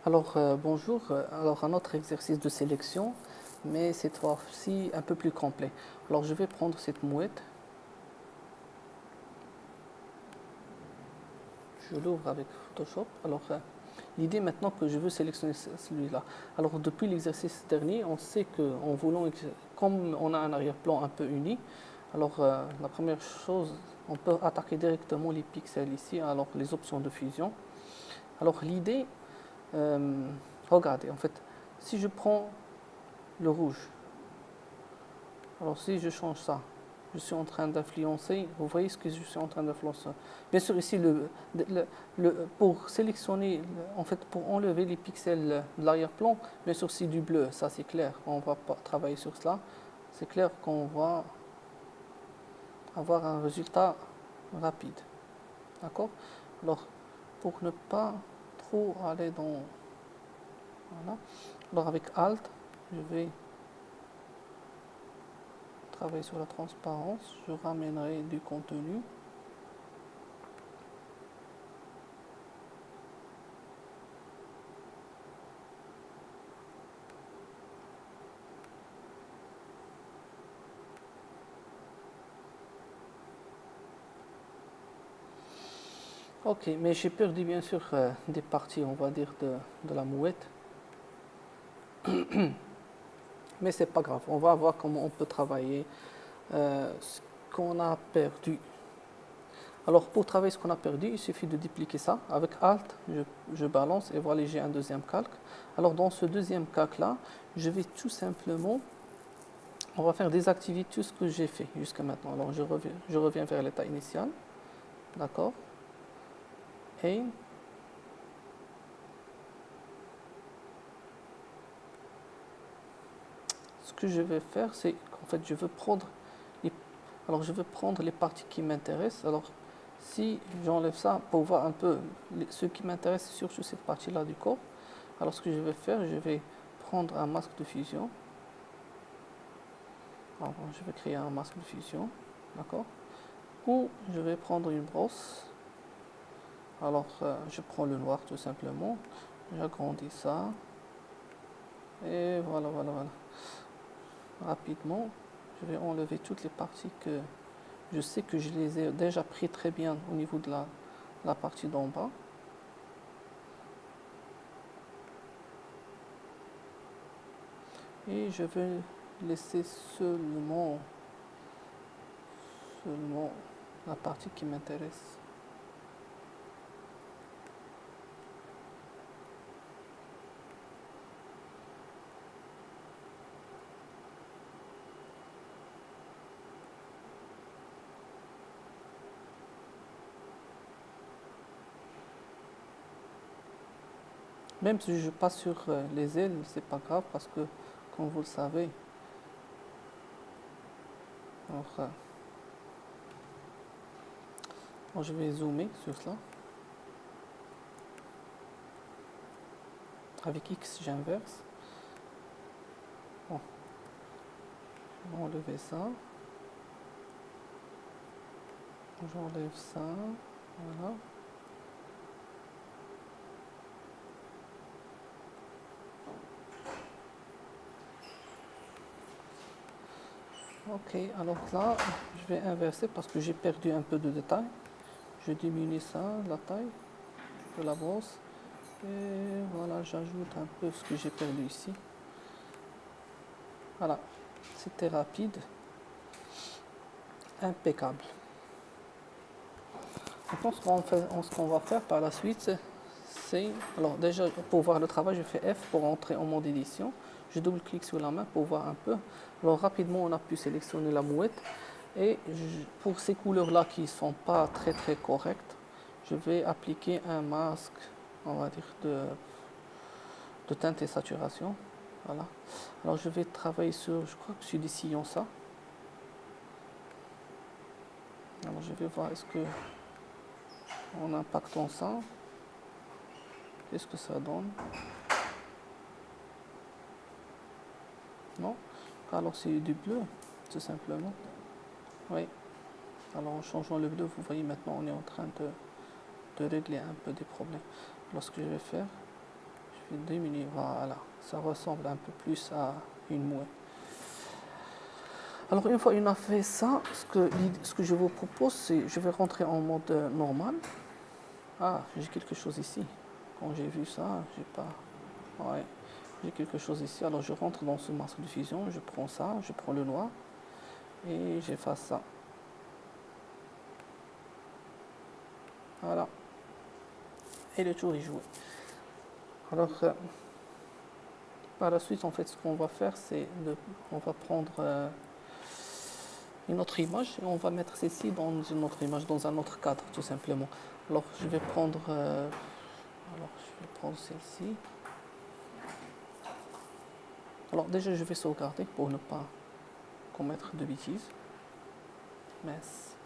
Alors, bonjour. Alors, un autre exercice de sélection, mais cette fois-ci un peu plus complet. Alors, je vais prendre cette mouette. Je l'ouvre avec Photoshop. Alors, l'idée maintenant que je veux sélectionner celui-là. Alors, depuis l'exercice dernier, on sait qu'en voulant, comme on a un arrière-plan un peu uni, alors la première chose, on peut attaquer directement les pixels ici, alors les options de fusion. Alors, l'idée, euh, regardez, en fait, si je prends le rouge, alors si je change ça, je suis en train d'influencer, vous voyez ce que je suis en train d'influencer. Bien sûr ici, pour sélectionner, en fait pour enlever les pixels de l'arrière-plan, bien sûr c'est du bleu, ça c'est clair, on va pas travailler sur cela. C'est clair qu'on va avoir un résultat rapide. D'accord. Alors pour ne pas trop aller dans... Voilà. Alors avec Alt, je vais travailler sur la transparence, je ramènerai du contenu. Ok, mais j'ai perdu bien sûr des parties, on va dire, de la mouette. Mais c'est pas grave, on va voir comment on peut travailler ce qu'on a perdu. Alors pour travailler ce qu'on a perdu, il suffit de dupliquer ça. Avec Alt, je balance et voilà, j'ai un deuxième calque. Alors dans ce deuxième calque-là, je vais tout simplement, on va faire désactiver tout ce que j'ai fait jusqu'à maintenant. Alors je reviens vers l'état initial, d'accord. Et ce que je vais faire, c'est qu'en fait, je veux prendre les parties qui m'intéressent. Alors, si j'enlève ça pour voir un peu ce qui m'intéresse, surtout cette partie-là du corps. Alors, ce que je vais faire, je vais prendre un masque de fusion. Alors, je vais créer un masque de fusion, d'accord. Ou je vais prendre une brosse. Alors, je prends le noir tout simplement. J'agrandis ça. Et voilà, voilà, voilà. Rapidement, je vais enlever toutes les parties que je sais que je les ai déjà pris très bien au niveau de la partie d'en bas. Et je vais laisser seulement la partie qui m'intéresse. Même si je passe sur les ailes, c'est pas grave parce que, comme vous le savez, alors, je vais zoomer sur cela. Avec X, j'inverse. Bon, je vais enlever ça. J'enlève ça. Voilà. Ok, alors là, je vais inverser parce que j'ai perdu un peu de détail. Je diminue ça, la taille de la brosse. Et voilà, j'ajoute un peu ce que j'ai perdu ici. Voilà, c'était rapide, impeccable. Maintenant, ce qu'on va faire par la suite, c'est... Alors déjà, pour voir le travail, je fais F pour entrer en mode édition. Je double-clique sur la main pour voir un peu. Alors rapidement, on a pu sélectionner la mouette. Et pour ces couleurs-là qui ne sont pas très très correctes, je vais appliquer un masque, on va dire, de teinte et saturation. Voilà. Alors je vais travailler sur, je crois que sur des sillons ça. Alors je vais voir est-ce que en impactant ça, qu'est-ce que ça donne. Non. Alors c'est du bleu, tout simplement. Oui. Alors en changeant le bleu, vous voyez maintenant on est en train de régler un peu des problèmes. Alors ce que je vais faire, je je vais diminuer, voilà, ça ressemble un peu plus à une mouette. Alors une fois qu'on a fait ça, ce que je vous propose, c'est je vais rentrer en mode normal. Ah, j'ai quelque chose ici. Quand j'ai vu ça, j'ai pas... Ouais, j'ai quelque chose ici. Alors je rentre dans ce masque de fusion, je prends ça, je prends le noir et j'efface ça. Voilà. Et le tour est joué. Alors par la suite, en fait, ce qu'on va faire, c'est on va prendre une autre image et on va mettre celle-ci dans une autre image, dans un autre cadre, tout simplement. Alors je vais prendre celle-ci. Alors déjà, je vais sauvegarder pour ne pas commettre de bêtises. Mess.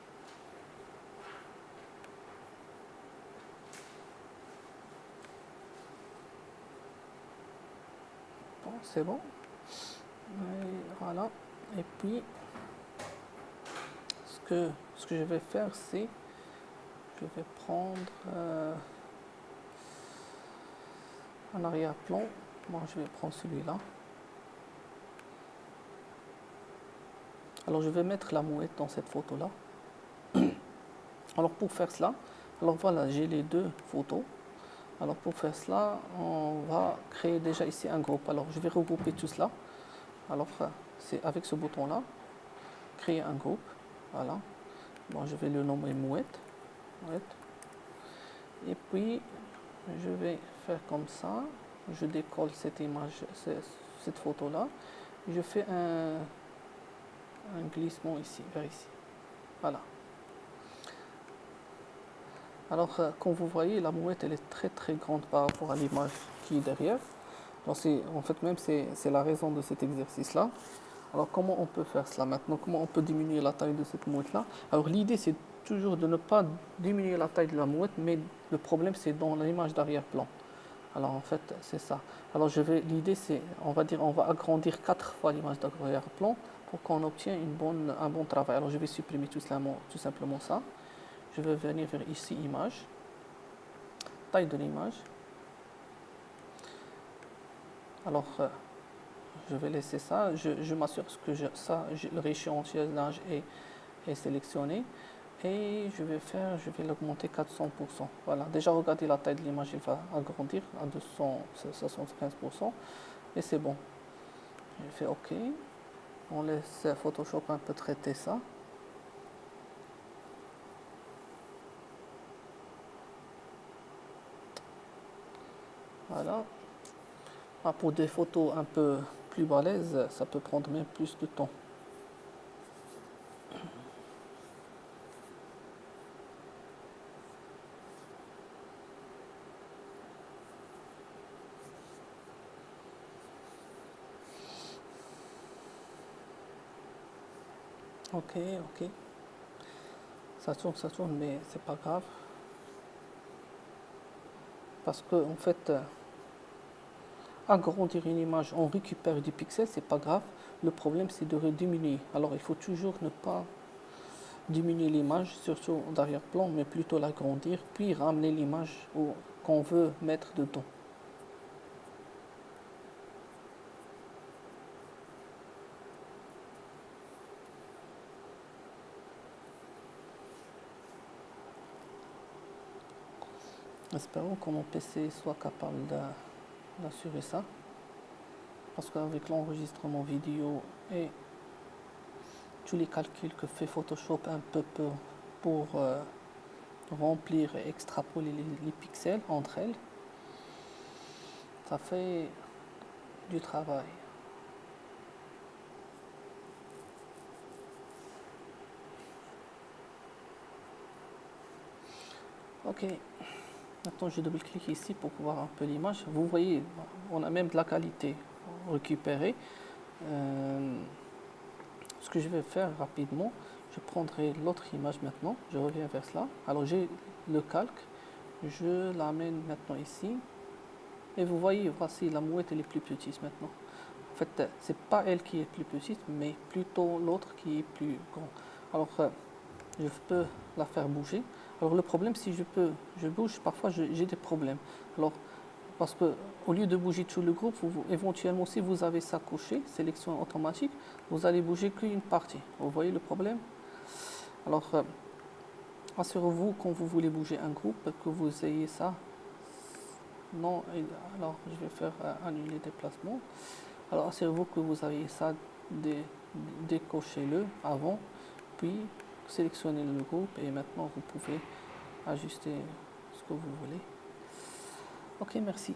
Bon, c'est bon. Et voilà. Et puis, ce que je vais faire, c'est je vais prendre un arrière-plan. Moi, je vais prendre celui-là. Alors, je vais mettre la mouette dans cette photo-là. Alors, pour faire cela, alors voilà, j'ai les deux photos. Alors, pour faire cela, on va créer déjà ici un groupe. Alors, je vais regrouper tout cela. Alors, c'est avec ce bouton-là, créer un groupe. Voilà. Bon, je vais le nommer mouette. Et puis, je vais faire comme ça. Je décolle cette image, cette photo-là. Je fais un glissement ici, vers ici. Voilà. Alors, comme vous voyez, la mouette, elle est très très grande par rapport à l'image qui est derrière. Donc, en fait, même, c'est la raison de cet exercice-là. Alors, comment on peut faire cela maintenant? Comment on peut diminuer la taille de cette mouette-là? Alors, l'idée, c'est toujours de ne pas diminuer la taille de la mouette, mais le problème, c'est dans l'image d'arrière-plan. Alors, en fait, c'est ça. Alors, l'idée, c'est, on va agrandir 4 fois l'image d'arrière-plan pour qu'on obtienne un bon travail. Alors, je vais supprimer tout simplement ça. Je vais venir vers ici, image, taille de l'image. Alors, je vais laisser ça. Je m'assure que le rééchantillonnage est sélectionné. Et je vais l'augmenter 400%. Voilà, déjà regardez la taille de l'image, il va agrandir à 275%. Et c'est bon. Je fais OK. On laisse Photoshop un peu traiter ça. Voilà. Pour des photos un peu plus balèzes, ça peut prendre même plus de temps. Ok. Ça tourne, mais c'est pas grave. Parce que, en fait, agrandir une image, on récupère du pixel, c'est pas grave. Le problème, c'est de rediminuer. Alors, il faut toujours ne pas diminuer l'image, surtout d'arrière-plan, mais plutôt l'agrandir, puis ramener l'image qu'on veut mettre dedans. Espérons que mon PC soit capable d'assurer ça. Parce qu'avec l'enregistrement vidéo et tous les calculs que fait Photoshop un peu pour remplir et extrapoler les pixels entre elles, ça fait du travail. Ok, maintenant je double-clique ici pour voir un peu l'image. Vous voyez, on a même de la qualité récupérée. Ce que je vais faire rapidement, je prendrai l'autre image maintenant, je reviens vers cela. Alors j'ai le calque, je l'amène maintenant ici. Et vous voyez, voici la mouette, elle est plus petite maintenant. En fait, c'est pas elle qui est plus petite, mais plutôt l'autre qui est plus grand. Alors, je peux la faire bouger. Alors, le problème, si je bouge, parfois j'ai des problèmes. Alors, Parce que au lieu de bouger tout le groupe, éventuellement, si vous avez ça coché, sélection automatique, vous allez bouger qu'une partie. Vous voyez le problème? Alors, assurez-vous quand vous voulez bouger un groupe que vous ayez ça. Non, alors je vais faire annuler déplacement. Alors, assurez-vous que vous avez ça, décochez-le avant, puis sélectionnez le groupe et maintenant vous pouvez ajuster ce que vous voulez. Ok, merci.